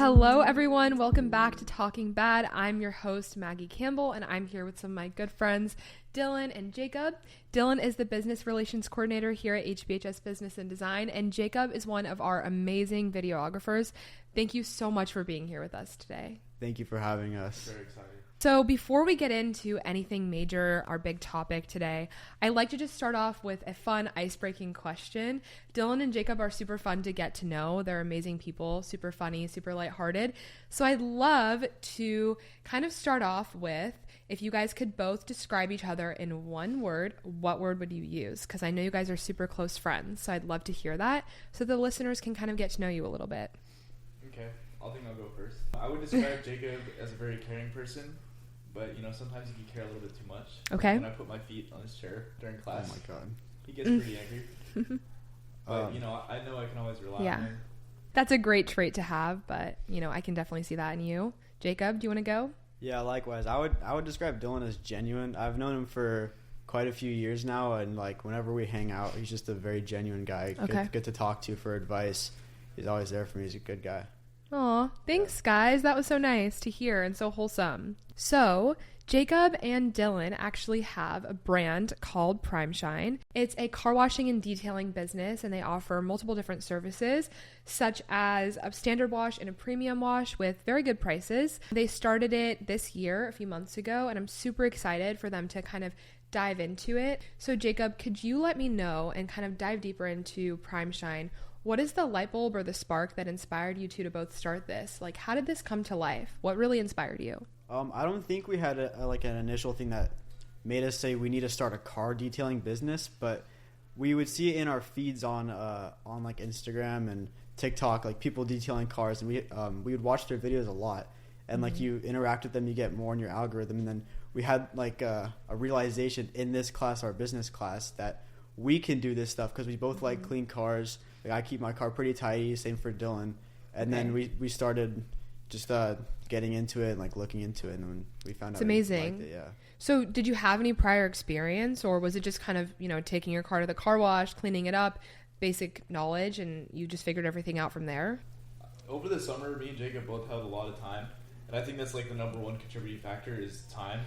Hello, everyone. Welcome back to Talking BaD. I'm your host, Maggie Campbell, and I'm here with some of my good friends, Dylan and Jacob. Dylan is the business relations coordinator here at HBHS Business and Design, and Jacob is one of our amazing videographers. Thank you so much for being here with us today. Thank you for having us. Very excited. So before we get into anything major, our big topic today, I like to just start off with a fun ice-breaking question. Dylan and Jacob are super fun to get to know. They're amazing people, super funny, super lighthearted. So I'd love to kind of start off with, if you guys could both describe each other in one word, what word would you use? Because I know you guys are super close friends, so I'd love to hear that so the listeners can kind of get to know you a little bit. Okay, I'll go first. I would describe Jacob as a very caring person. But, sometimes he can care a little bit too much. Okay. When I put my feet on his chair during class. Oh, my God. He gets pretty angry. But, I know I can always rely on him. That's a great trait to have, but, I can definitely see that in you. Jacob, do you want to go? Yeah, likewise. I would describe Dylan as genuine. I've known him for quite a few years now, and, whenever we hang out, he's just a very genuine guy. Okay. Good to talk to for advice. He's always there for me. He's a good guy. Aw, thanks, guys. That was so nice to hear and so wholesome. So, Jacob and Dylan actually have a brand called Prime Shine. It's a car washing and detailing business, and they offer multiple different services, such as a standard wash and a premium wash with very good prices. They started it this year, a few months ago, and I'm super excited for them to kind of dive into it. So, Jacob, could you let me know and kind of dive deeper into Prime Shine? What is the light bulb or the spark that inspired you two to both start this? How did this come to life? What really inspired you? I don't think we had an initial thing that made us say we need to start a car detailing business, but we would see it in our feeds on Instagram and TikTok, people detailing cars, and we would watch their videos a lot. And you interact with them, you get more in your algorithm. And then we had a realization in this class, our business class, that we can do this stuff because we both like clean cars. I keep my car pretty tidy, same for Dylan. And then we started just getting into it and looking into it, and when we found out it's amazing. We liked it, yeah. So did you have any prior experience, or was it just kind of taking your car to the car wash, cleaning it up, basic knowledge, and you just figured everything out from there? Over the summer, me and Jacob both had a lot of time, and I think that's the number one contributing factor is time.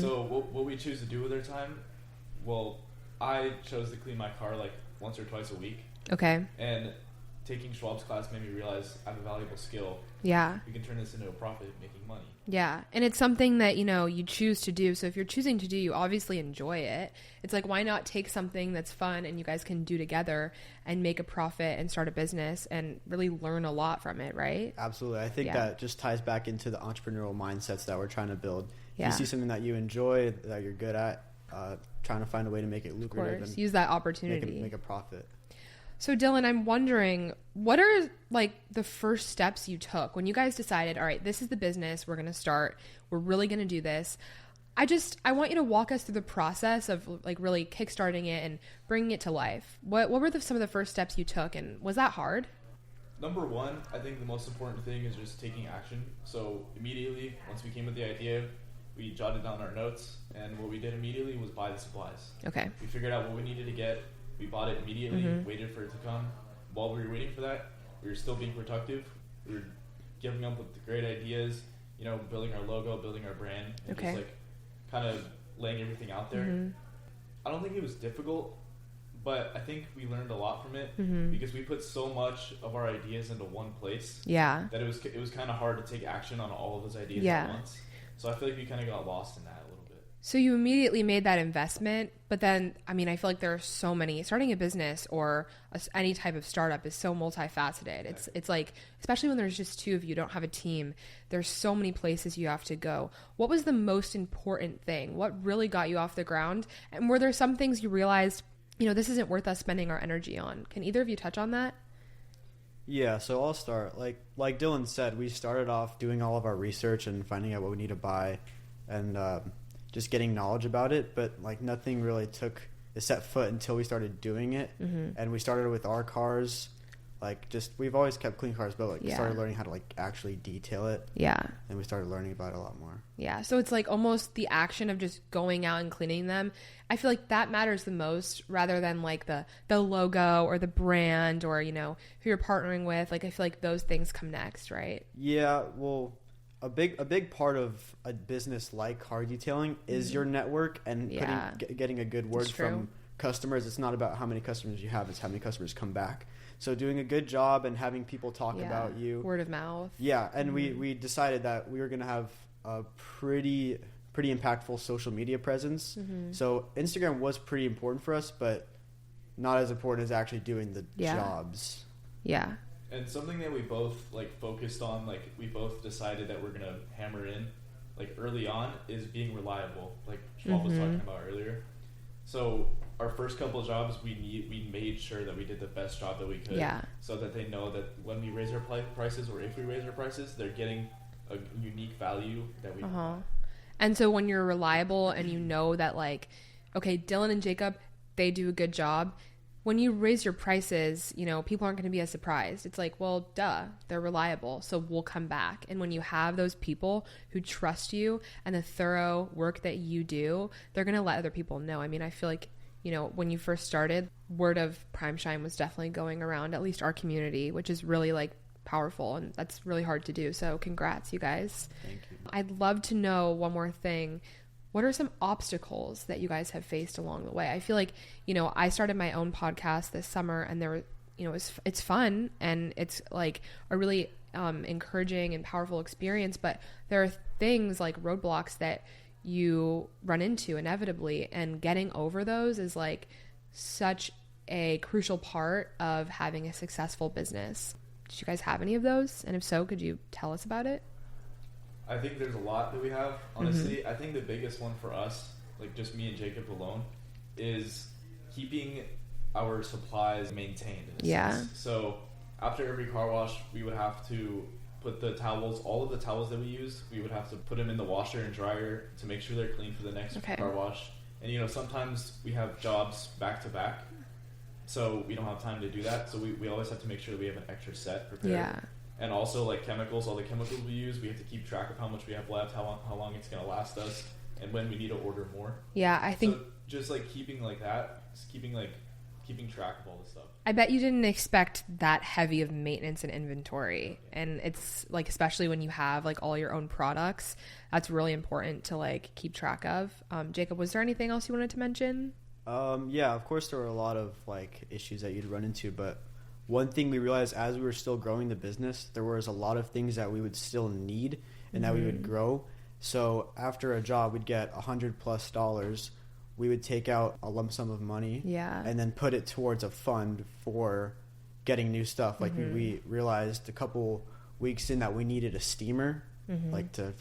So what we choose to do with our time, well, I chose to clean my car once or twice a week. Okay. And taking Schwab's class made me realize I have a valuable skill. Yeah. We can turn this into a profit, making money. Yeah. And it's something that, you choose to do. So if you're choosing to do, you obviously enjoy it. It's why not take something that's fun and you guys can do together and make a profit and start a business and really learn a lot from it, right? Absolutely. I think that just ties back into the entrepreneurial mindsets that we're trying to build. Yeah. If you see something that you enjoy, that you're good at, trying to find a way to make it lucrative. Of course. Use that opportunity. Make a profit. So Dylan, I'm wondering, what are the first steps you took when you guys decided, all right, this is the business we're going to start. We're really going to do this. I want you to walk us through the process of really kickstarting it and bringing it to life. What were some of the first steps you took, and was that hard? Number one, I think the most important thing is just taking action. So immediately, once we came with the idea, we jotted down our notes, and what we did immediately was buy the supplies. Okay. We figured out what we needed to get. We bought it immediately, waited for it to come. While we were waiting for that, we were still being productive. We were giving up with the great ideas, building our logo, building our brand, and just kind of laying everything out there. I don't think it was difficult, but I think we learned a lot from it because we put so much of our ideas into one place. Yeah. That it was kind of hard to take action on all of those ideas at once. So I feel like we kind of got lost in that a little bit. So you immediately made that investment, but then, I feel like there are so many, starting a business or any type of startup is so multifaceted. It's especially when there's just two of you, don't have a team, there's so many places you have to go. What was the most important thing? What really got you off the ground? And were there some things you realized, this isn't worth us spending our energy on? Can either of you touch on that? Yeah, so I'll start. Like Dylan said, we started off doing all of our research and finding out what we need to buy and just getting knowledge about it, but nothing really took a set foot until we started doing it. And we started with our cars, Like, just, we've always kept clean cars, but like Yeah. started learning how to like actually detail it. Yeah. And we started learning about it a lot more. Yeah. So it's like almost the action of just going out and cleaning them. I feel like that matters the most rather than like the logo or the brand or, you know, who you're partnering with. Like, I feel like those things come next, right? Yeah, well, a big part of a business like car detailing is your network and Yeah. getting a good word It's true. from customers. It's not about how many customers you have, it's how many customers come back. So doing a good job and having people talk Yeah. about you. Word of mouth. Yeah, and we decided that we were going to have a pretty impactful social media presence. So Instagram was pretty important for us, but not as important as actually doing the jobs. Yeah. And something that we both like focused on, like we both decided that we're gonna hammer in, like early on, is being reliable. Like Schwab was talking about earlier. So our first couple of jobs, we made sure that we did the best job that we could, Yeah. so that they know that when we raise our prices, or if we raise our prices, they're getting a unique value that we. And so when you're reliable and you know that, like, okay, Dylan and Jacob, they do a good job. When you raise your prices, you know, people aren't going to be as surprised. It's like, well, duh, they're reliable, so we'll come back. And when you have those people who trust you and the thorough work that you do, they're going to let other people know. I mean, I feel like, you know, when you first started, word of Prime Shine was definitely going around, at least our community, which is really like powerful, and that's really hard to do. So congrats, you guys. Thank you. I'd love to know one more thing. What are some obstacles that you guys have faced along the way? I feel like, you know, I started my own podcast this summer, and there were, you know, it's fun and it's like a really encouraging and powerful experience, but there are things like roadblocks that you run into inevitably, and getting over those is like such a crucial part of having a successful business. Did you guys have any of those? And if so, could you tell us about it? I think there's a lot that we have. Honestly, I think the biggest one for us, like just me and Jacob alone, is keeping our supplies maintained. In a sense. So after every car wash, we would have to put the towels, all of the towels that we use, we would have to put them in the washer and dryer to make sure they're clean for the next car wash. And, you know, sometimes we have jobs back to back, so we don't have time to do that. So we always have to make sure that we have an extra set prepared. Yeah. And also, like chemicals, all the chemicals we use, we have to keep track of how much we have left, how long it's going to last us, and when we need to order more. Yeah, I think... So just like keeping like that, just keeping track of all this stuff. I bet you didn't expect that heavy of maintenance and inventory. And it's like, especially when you have like all your own products, that's really important to like keep track of. Jacob, was there anything else you wanted to mention? Yeah, of course there were a lot of like issues that you'd run into, but one thing we realized as we were still growing the business, there was a lot of things that we would still need and that we would grow. So after a job, we'd get $100+ we would take out a lump sum of money and then put it towards a fund for getting new stuff. Like we realized a couple weeks in that we needed a steamer, like to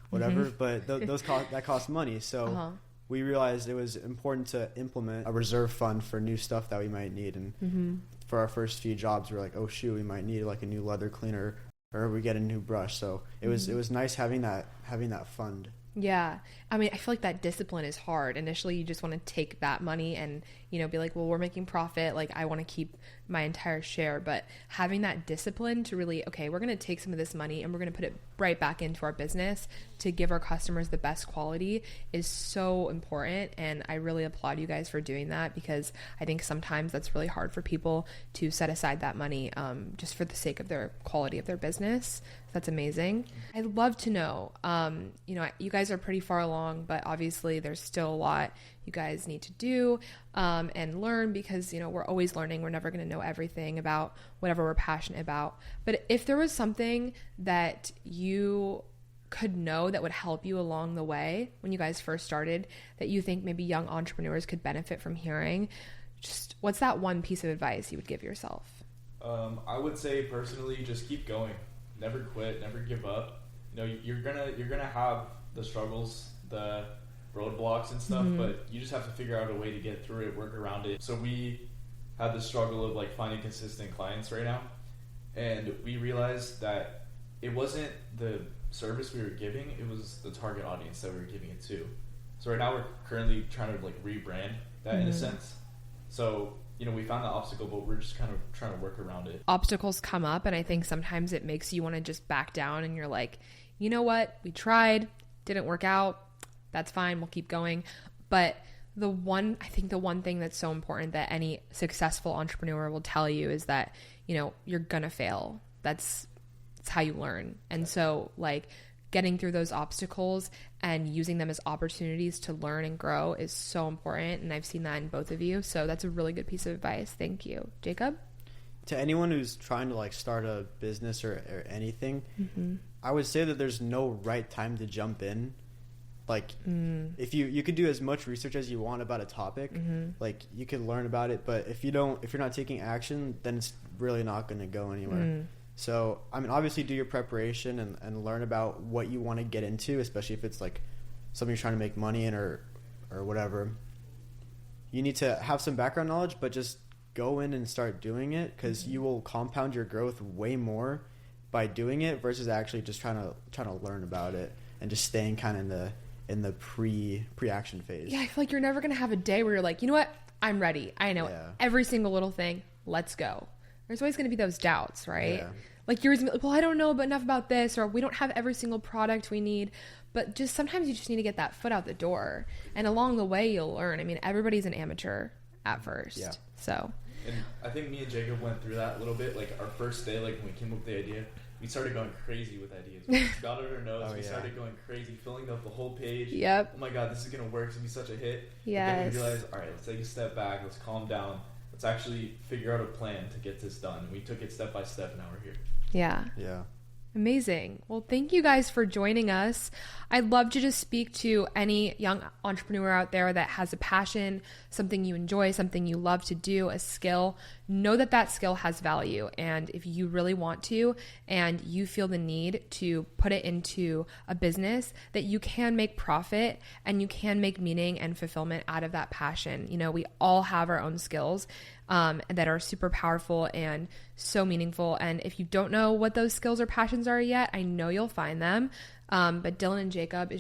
whatever, but that cost money. So we realized it was important to implement a reserve fund for new stuff that we might need. And for our first few jobs, we were like, oh shoot, we might need like a new leather cleaner, or we get a new brush. So it was nice having that fund. Yeah. I mean, I feel like that discipline is hard. Initially, you just want to take that money and, you know, be like, well, we're making profit. Like, I want to keep my entire share. But having that discipline to really, okay, we're going to take some of this money and we're going to put it right back into our business to give our customers the best quality is so important. And I really applaud you guys for doing that, because I think sometimes that's really hard for people to set aside that money just for the sake of their quality of their business. That's amazing. I'd love to know, you know, you guys are pretty far along, but obviously there's still a lot you guys need to do and learn, because, you know, we're always learning. We're never going to know everything about whatever we're passionate about. But if there was something that you could know that would help you along the way when you guys first started, that you think maybe young entrepreneurs could benefit from hearing, just what's that one piece of advice you would give yourself? I would say personally, just keep going. Never quit, never give up. You know, you're gonna have the struggles, the roadblocks and stuff, but you just have to figure out a way to get through it, work around it. So we have the struggle of like finding consistent clients right now, and we realized that it wasn't the service we were giving, it was the target audience that we were giving it to. So right now we're currently trying to like rebrand that in a sense. So, we found the obstacle, but we're just kind of trying to work around it. Obstacles come up, and I think sometimes it makes you want to just back down, and you're like, you know what? We tried, didn't work out. That's fine. We'll keep going. But the one thing that's so important that any successful entrepreneur will tell you is that, you're going to fail. It's how you learn. And so like getting through those obstacles and using them as opportunities to learn and grow is so important. And I've seen that in both of you. So that's a really good piece of advice. Thank you. Jacob? To anyone who's trying to like start a business or anything, I would say that there's no right time to jump in. Like if you could do as much research as you want about a topic, like you could learn about it, but if you're not taking action, then it's really not going to go anywhere. So, I mean, obviously do your preparation and learn about what you want to get into, especially if it's like something you're trying to make money in or whatever. You need to have some background knowledge, but just go in and start doing it, because you will compound your growth way more by doing it versus actually just trying to learn about it and just staying kind of in the pre-action phase. Yeah, I feel like you're never going to have a day where you're like, you know what? I'm ready. I know every single little thing. Let's go. There's always going to be those doubts, right? Yeah. Like you're like, well, I don't know enough about this, or we don't have every single product we need. But just sometimes you just need to get that foot out the door. And along the way, you'll learn. I mean, everybody's an amateur at first. Yeah. So. And I think me and Jacob went through that a little bit. Like our first day, like when we came up with the idea, we started going crazy with ideas. We got on our nose. We started going crazy, filling up the whole page. Yep. Oh my God, this is going to work. It's going to be such a hit. Yes. And then we realized, all right, let's take a step back. Let's calm down. Let's actually figure out a plan to get this done. We took it step by step, and now we're here. Yeah. Yeah. Amazing. Well, thank you guys for joining us. I'd love to just speak to any young entrepreneur out there that has a passion, something you enjoy, something you love to do, a skill. Know that that skill has value. And if you really want to, and you feel the need to put it into a business, that you can make profit and you can make meaning and fulfillment out of that passion. We all have our own skills that are super powerful and so meaningful. And if you don't know what those skills or passions are yet, I know you'll find them. But Dylan and Jacob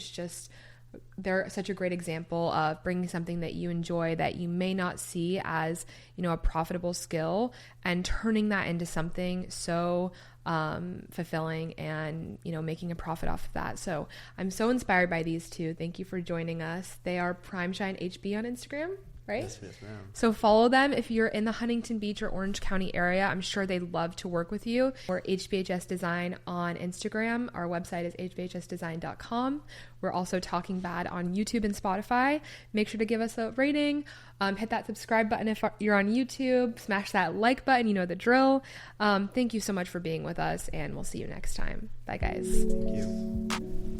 they're such a great example of bringing something that you enjoy that you may not see as, a profitable skill, and turning that into something so fulfilling and, making a profit off of that. So I'm so inspired by these two. Thank you for joining us. They are PrimeShine HB on Instagram. Right? Yes, ma'am. So follow them if you're in the Huntington Beach or Orange County area. I'm sure they'd love to work with you. Or HBHS Design on Instagram. Our website is hbhsdesign.com. We're also Talking Bad on YouTube and Spotify. Make sure to give us a rating. Hit that subscribe button if you're on YouTube. Smash that like button. You know the drill. Thank you so much for being with us, and we'll see you next time. Bye, guys. Thank you.